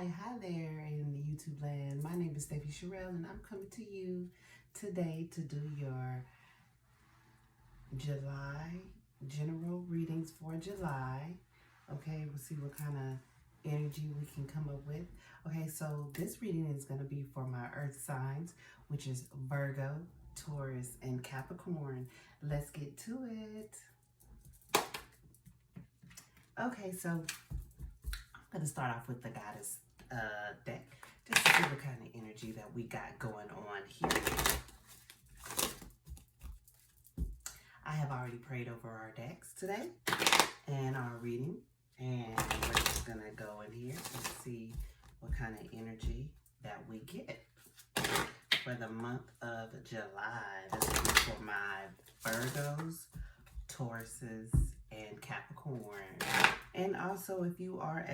Hi there in YouTube land. My name is Steffi Sherelle and I'm coming to you today to do your July general readings for July. Okay, we'll see what kind of energy we can come up with. Okay, so this reading is going to be for my earth signs, which is Virgo, Taurus, and Capricorn. Let's get to it. Okay, so I'm going to start off with the Goddess deck, just to see what kind of energy that we got going on here. I have already prayed over our decks today and our reading, and we're just going to go in here and see what kind of energy that we get for the month of July. This is for my Virgos, Tauruses, and Capricorn. And also, if you are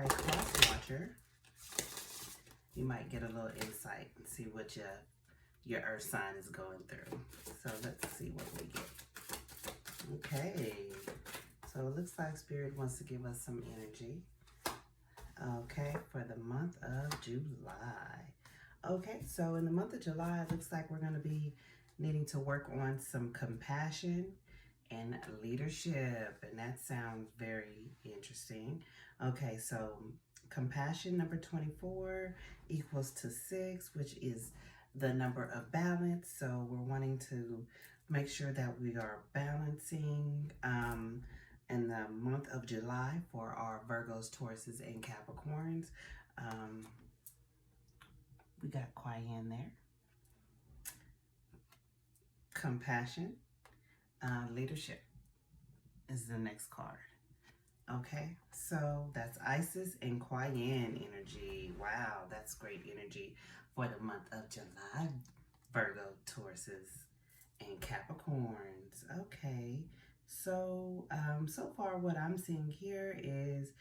a cross watcher, you might get a little insight and see what your earth sign is going through. So let's see what we get. Okay, so it looks like Spirit wants to give us some energy. Okay, for the month of July. Okay, so in the month of July, it looks like we're going to be needing to work on some compassion and leadership, and that sounds very interesting. Okay, so compassion number 24 equals to 6, which is the number of balance. So we're wanting to make sure that we are balancing in the month of July for our Virgos, Tauruses, and Capricorns. We got Cayenne there. Compassion. Leadership is the next card. Okay, so that's Isis and Cayenne energy. Wow, that's great energy for the month of July. Virgo, Tauruses, and Capricorns. Okay, so so far what I'm seeing here is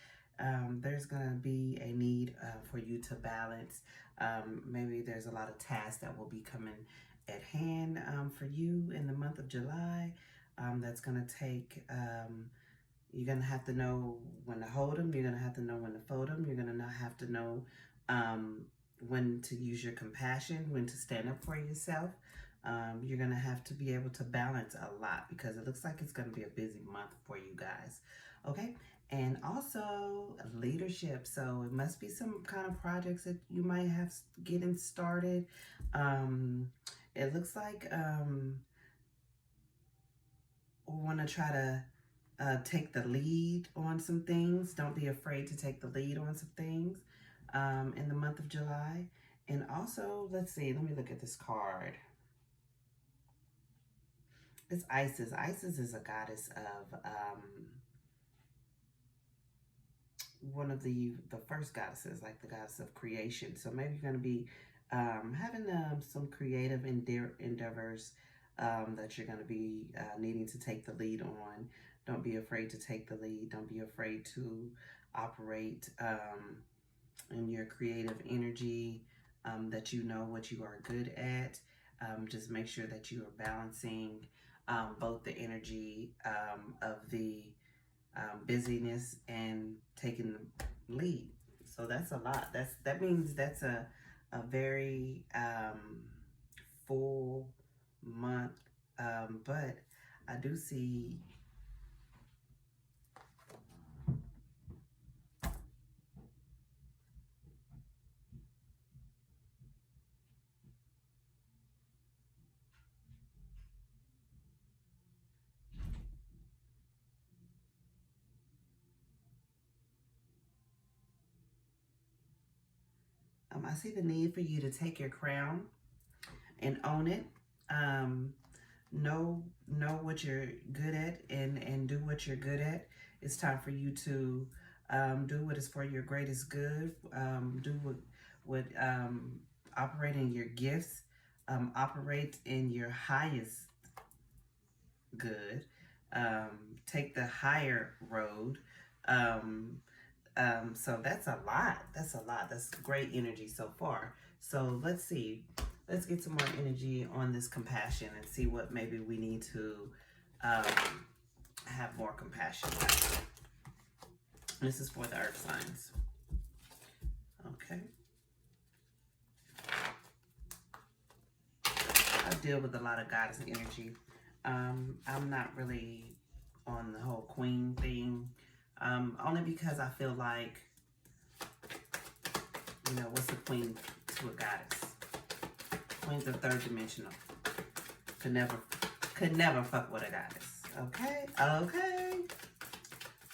there's going to be a need for you to balance. Maybe there's a lot of tasks that will be coming at hand for you in the month of July. That's going to take, you're going to have to know when to hold them. You're going to have to know when to fold them. You're going to have to know when to use your compassion, when to stand up for yourself. You're going to have to be able to balance a lot because it looks like it's going to be a busy month for you guys. Okay. And also leadership. So it must be some kind of projects that you might have getting started. It looks like we want to try to take the lead on some things. Don't be afraid to take the lead on some things in the month of July. And also, let's see, let me look at this card. It's Isis. Isis is a goddess of one of the first goddesses, like the goddess of creation. So maybe you're going to be having some creative endeavors that you're going to be needing to take the lead on. Don't be afraid to take the lead. Don't be afraid to operate in your creative energy, that you know what you are good at. Just make sure that you are balancing both the energy of the busyness and taking the lead. So that's a lot. That means that's a very full month, but I do see I see the need for you to take your crown and own it. Know what you're good at and do what you're good at. It's time for you to do what is for your greatest good. Do what operate in your gifts. Operate in your highest good. Take the higher road. So that's a lot. That's a lot. That's great energy so far. So let's see. let's get some more energy on this compassion and see what maybe we need to have more compassion about. This is for the earth signs. Okay. I deal with a lot of goddess energy. I'm not really on the whole queen thing, only because I feel like, you know, what's a queen to a goddess? Queens are third dimensional. Could never fuck with a goddess. Okay, okay.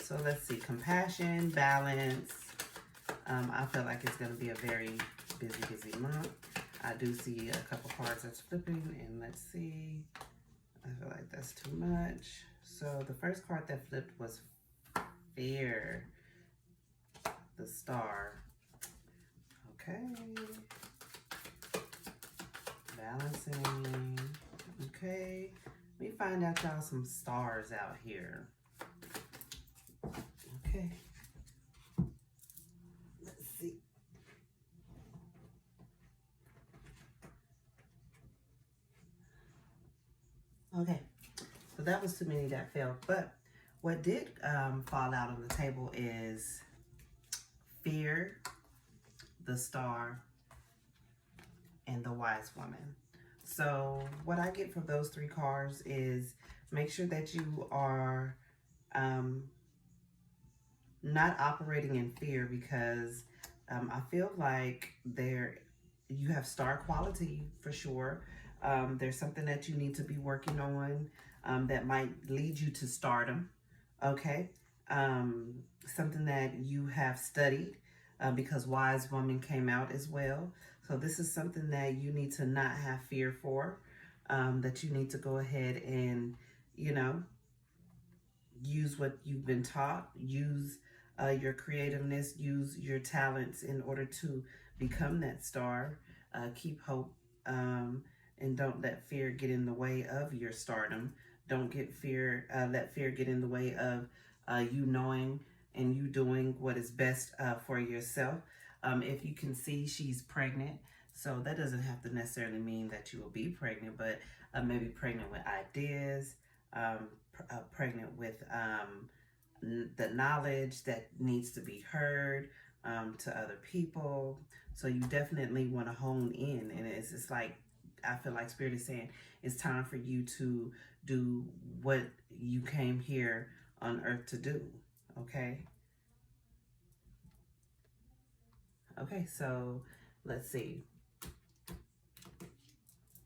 So let's see, compassion, balance. I feel like it's gonna be a very busy month. I do see a couple cards that's flipping, and let's see. I feel like that's too much. So the first card that flipped was Fear, the Star. Okay. Balancing. Okay. Let me find out y'all some stars out here. Okay. Let's see. Okay. So that was too many that fell. But what did fall out on the table is Fear, the Star, and the Wise Woman. So what I get from those three cards is make sure that you are not operating in fear, because I feel like you have star quality for sure. There's something that you need to be working on that might lead you to stardom. Okay. Something that you have studied because Wise Woman came out as well. So this is something that you need to not have fear for, that you need to go ahead and, you know, use what you've been taught, use your creativeness, use your talents in order to become that star. Keep hope, and don't let fear get in the way of your stardom. Don't let fear get in the way of you knowing and you doing what is best for yourself. If you can see, she's pregnant. So that doesn't have to necessarily mean that you will be pregnant, but maybe pregnant with ideas, pregnant with the knowledge that needs to be heard to other people. So you definitely want to hone in. And it's like, I feel like Spirit is saying it's time for you to do what you came here on earth to do. Okay. Okay, so let's see.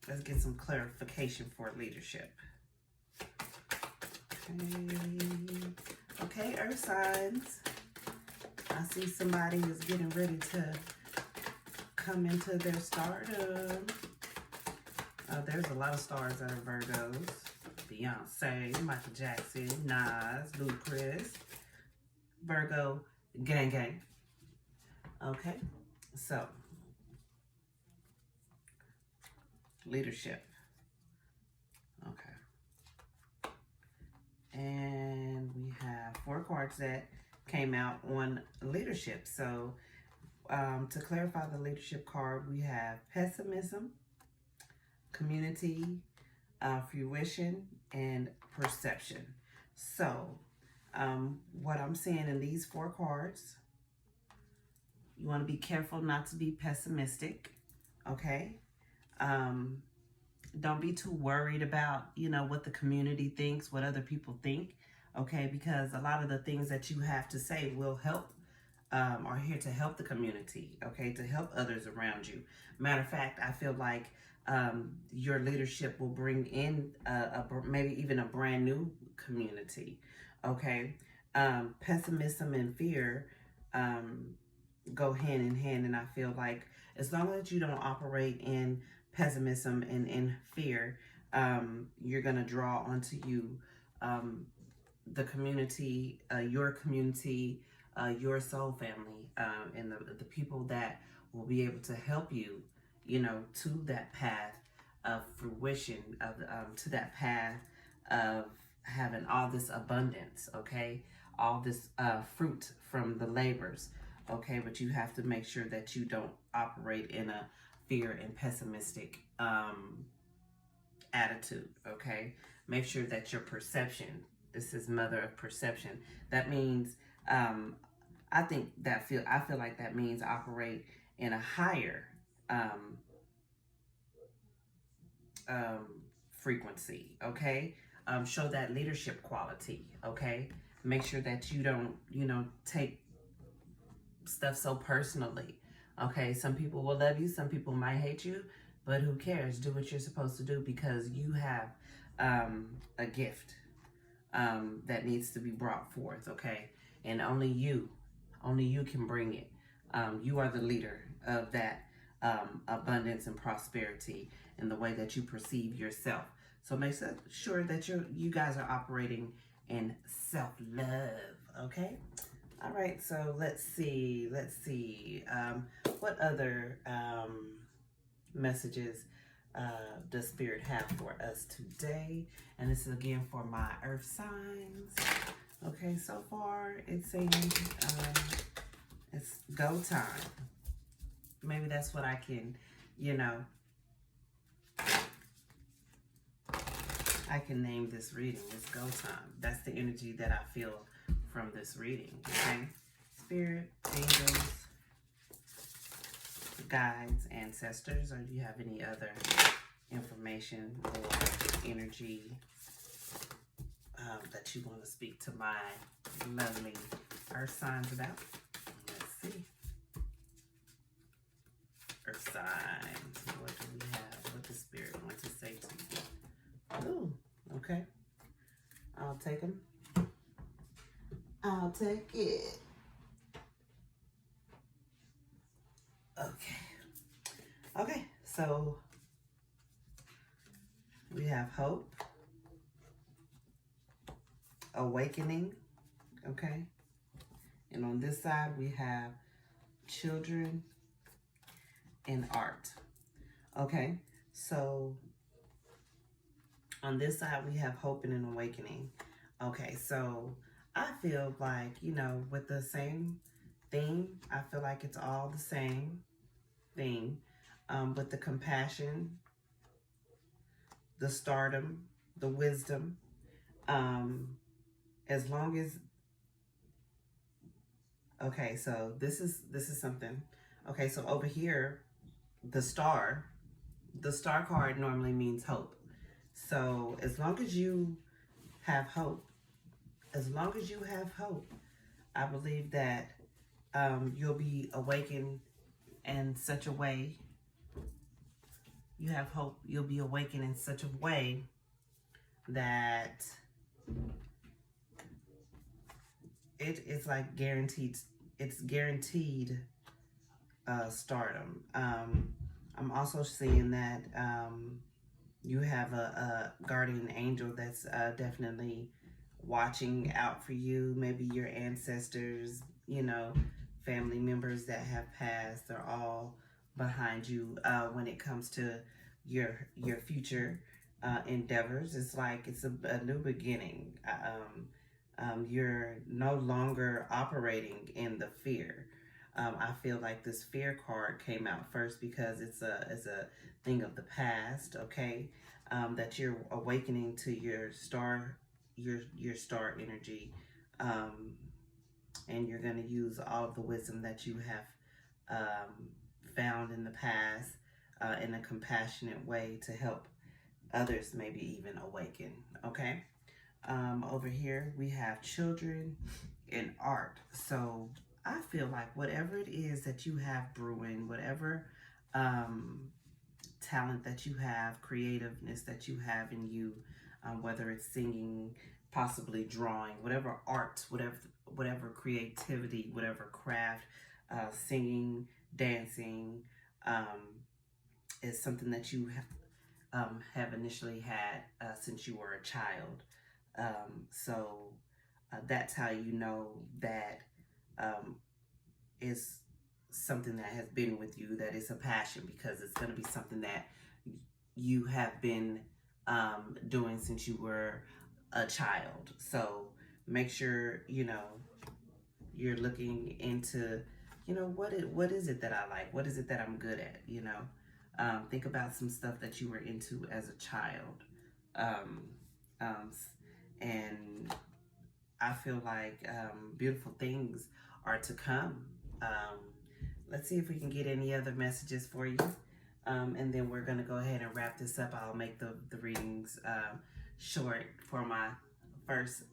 Let's get some clarification for leadership. Okay, earth signs. I see somebody is getting ready to come into their stardom. There's a lot of stars that are Virgos. Beyonce, Michael Jackson, Nas, Ludacris, Virgo, gang gang. Okay, so leadership. Okay. And we have 4 cards that came out on leadership. So to clarify the leadership card, we have pessimism, community, fruition, and perception. So what I'm saying in these 4 cards, you want to be careful not to be pessimistic. Okay. Don't be too worried about, you know, what the community thinks, what other people think, okay? Because a lot of the things that you have to say will help, are here to help the community, okay? To help others around you. Matter of fact, I feel like your leadership will bring in maybe even a brand new community, okay? Pessimism and fear go hand in hand, and I feel like as long as you don't operate in pessimism and in fear, you're going to draw onto you the community, your soul family, and the people that will be able to help you, you know, to that path of fruition, to that path of having all this abundance, okay? All this fruit from the labors, okay? But you have to make sure that you don't operate in a fear and pessimistic attitude, okay? Make sure that your perception, this is mother of perception. That means, I feel like that means operate in a higher um, um, frequency, okay? Show that leadership quality, okay? Make sure that you don't, take stuff so personally, okay? Some people will love you, some people might hate you, but who cares? Do what you're supposed to do because you have a gift that needs to be brought forth, okay? And only you can bring it. You are the leader of that abundance and prosperity in the way that you perceive yourself. So make sure that you guys are operating in self-love, okay? All right, so let's see. What other messages does Spirit have for us today? And this is again for my earth signs. Okay, so far it's saying it's go time. Maybe that's what I can, I can name this reading. It's go time. That's the energy that I feel from this reading, okay? Spirit, angels, guides, ancestors, or do you have any other information or energy that you want to speak to my lovely earth signs about? Let's see. Earth signs. What do we have? What does Spirit want to say to you? Ooh, okay. I'll take them. I'll take it. Okay, so we have hope, awakening, okay? And on this side, we have children and art, okay? So on this side, we have hope and an awakening. Okay, so I feel like, with the same theme, I feel like it's all the same thing, but the compassion, the stardom, the wisdom, as long as, okay, so this is something. Okay, so over here, the star card normally means hope. So as long as you have hope, I believe that you'll be awakened in such a way. You have hope. You'll be awakened in such a way that it's like guaranteed. It's guaranteed stardom. I'm also seeing that you have a guardian angel that's definitely watching out for you. Maybe your ancestors, family members that have passed, they're all behind you when it comes to your future endeavors. It's like it's a new beginning. You're no longer operating in the fear. I feel like this fear card came out first because it's a thing of the past, okay? That you're awakening to your star energy, and you're going to use all of the wisdom that you have found in the past in a compassionate way to help others maybe even awaken, okay? Over here we have children and art. So I feel like whatever it is that you have brewing, whatever talent that you have, creativeness that you have in you, whether it's singing, possibly drawing, whatever art, whatever creativity, whatever craft, singing, dancing, is something that you have initially had since you were a child. So that's how you know that is something that has been with you, that is a passion, because it's going to be something that you have been doing since you were a child. So make sure, you're looking into, what is it that I like? What is it that I'm good at? Think about some stuff that you were into as a child. Um, um, and I feel like beautiful things are to come. Let's see if we can get any other messages for you. And then we're going to go ahead and wrap this up. I'll make the readings short for my first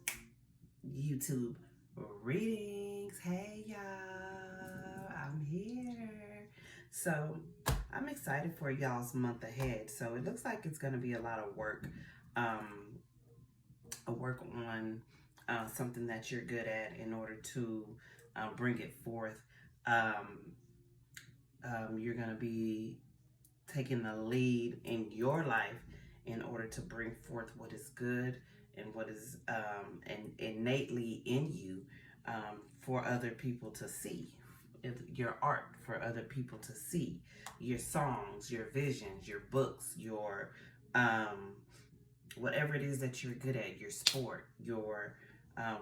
YouTube readings. Hey, y'all. I'm here. So I'm excited for y'all's month ahead. So it looks like it's going to be a lot of work. Work on something that you're good at in order to bring it forth. You're going to be taking the lead in your life in order to bring forth what is good and what is innately in you for other people to see. Your art for other people to see. Your songs, your visions, your books, your whatever it is that you're good at, your sport, your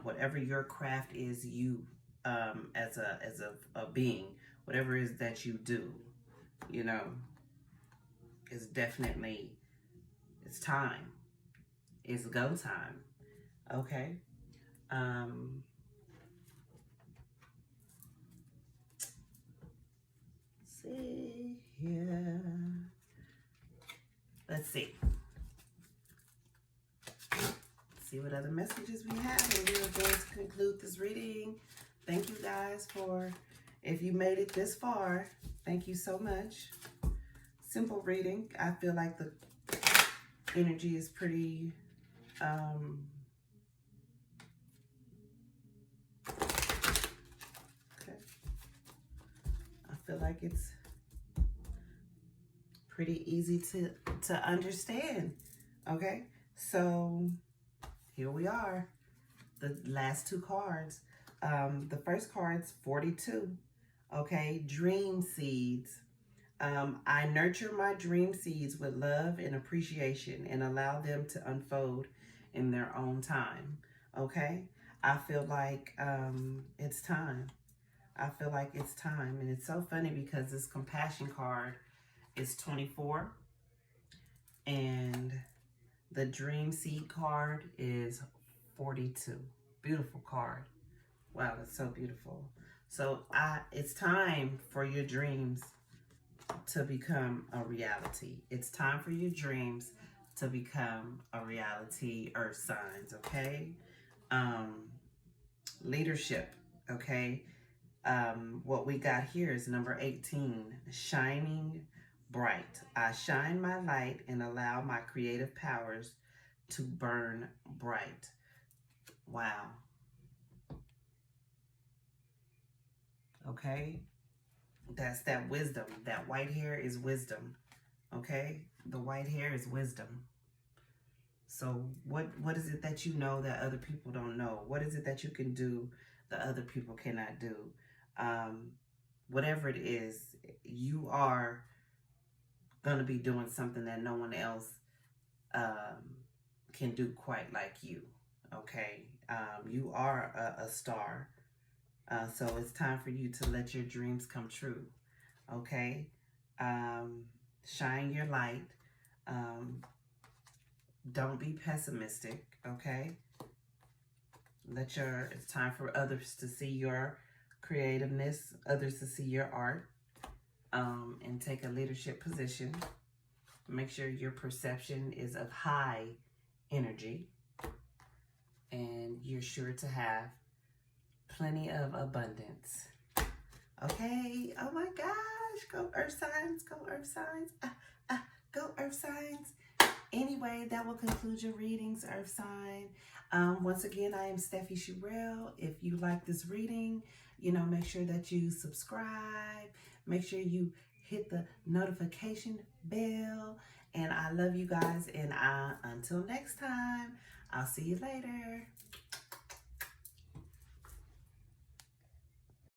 whatever your craft is, you as a being, whatever it is that you do, you know, it's definitely, it's time. It's go time. Okay. See here. Let's see. See what other messages we have, and we're going to conclude this reading. Thank you guys for, if you made it this far, thank you so much. Simple reading. I feel like the energy is pretty okay. I feel like it's pretty easy to understand. Okay, so here we are, the last two cards. The first card's 42. Okay, dream seeds. I nurture my dream seeds with love and appreciation and allow them to unfold in their own time. Okay, I feel like it's time. I feel like it's time. And it's so funny because this compassion card is 24 and the dream seed card is 42. Beautiful card. Wow, that's so beautiful. So it's time for your dreams to become a reality. It's time for your dreams to become a reality, earth signs, okay? Leadership, okay? What we got here is number 18, shining bright. I shine my light and allow my creative powers to burn bright. Wow. Okay? That's that wisdom. That white hair is wisdom. Okay? The white hair is wisdom. So what is it that you know that other people don't know? What is it that you can do that other people cannot do? Whatever it is, you are going to be doing something that no one else can do quite like you. Okay? You are a star. So it's time for you to let your dreams come true. Okay? Shine your light. Don't be pessimistic. Okay? It's time for others to see your creativeness, others to see your art, and take a leadership position. Make sure your perception is of high energy, and you're sure to have plenty of abundance. Okay? Oh my gosh. Go Earth signs. Go Earth signs. Go Earth signs. Anyway, that will conclude your readings, Earth sign. Once again, I am Steffi Sherrill. If you like this reading, make sure that you subscribe. Make sure you hit the notification bell. And I love you guys. And until next time, I'll see you later.